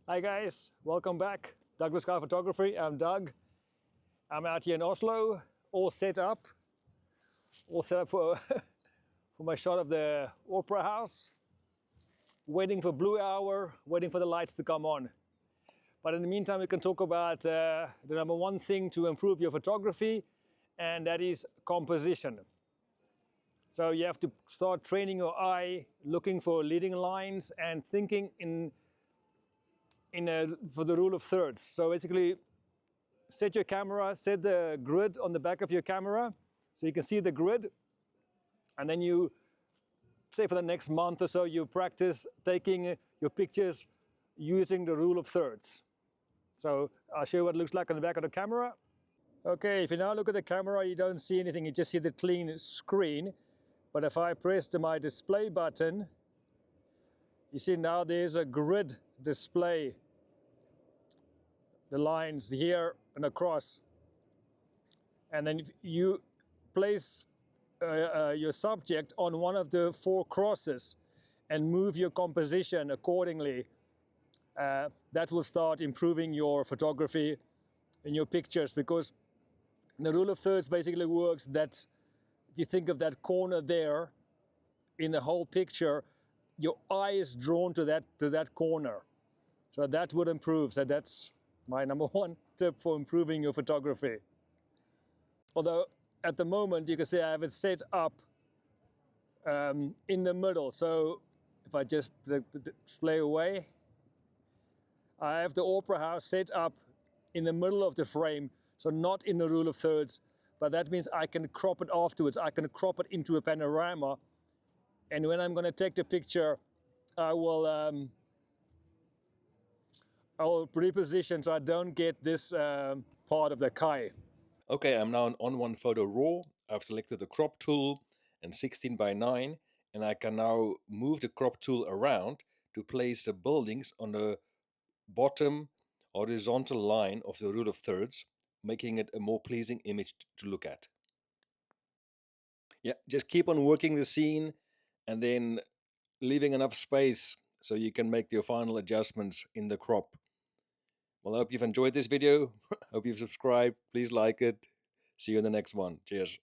Hi guys, welcome back. Douglas Carr Photography. I'm Doug. I'm out here in Oslo, all set up for, for my shot of the Opera House. Waiting for blue hour, waiting for the lights to come on. But in the meantime, we can talk about the number one thing to improve your photography, and that is composition. So you have to start training your eye, looking for leading lines and thinking for the rule of thirds. So basically, set your camera, set the grid on the back of your camera so you can see the grid, and then you, say for the next month or so, you practice taking your pictures using the rule of thirds. So I'll show you what it looks like on the back of the camera. Okay, if you now look at the camera, you don't see anything, you just see the clean screen. But if I press my display button, you see now there's a grid display. The lines here and across. And then if you place your subject on one of the four crosses and move your composition accordingly, that will start improving your photography in your pictures, because the rule of thirds basically works that if you think of that corner there in the whole picture, your eye is drawn to that corner. So that would improve. So that's my number one tip for improving your photography. Although at the moment you can see I have it set up in the middle. So if I just display away, I have the Opera House set up in the middle of the frame, so not in the rule of thirds, but that means I can crop it afterwards. I can crop it into a panorama, and when I'm going to take the picture, I will reposition so I don't get this part of the Kai. Okay, I'm now on On1 Photo RAW. I've selected the crop tool and 16:9, and I can now move the crop tool around to place the buildings on the bottom horizontal line of the rule of thirds, making it a more pleasing image to look at. Yeah, just keep on working the scene and then leaving enough space so you can make your final adjustments in the crop. Well, I hope you've enjoyed this video. Hope you've subscribed. Please like it. See you in the next one. Cheers.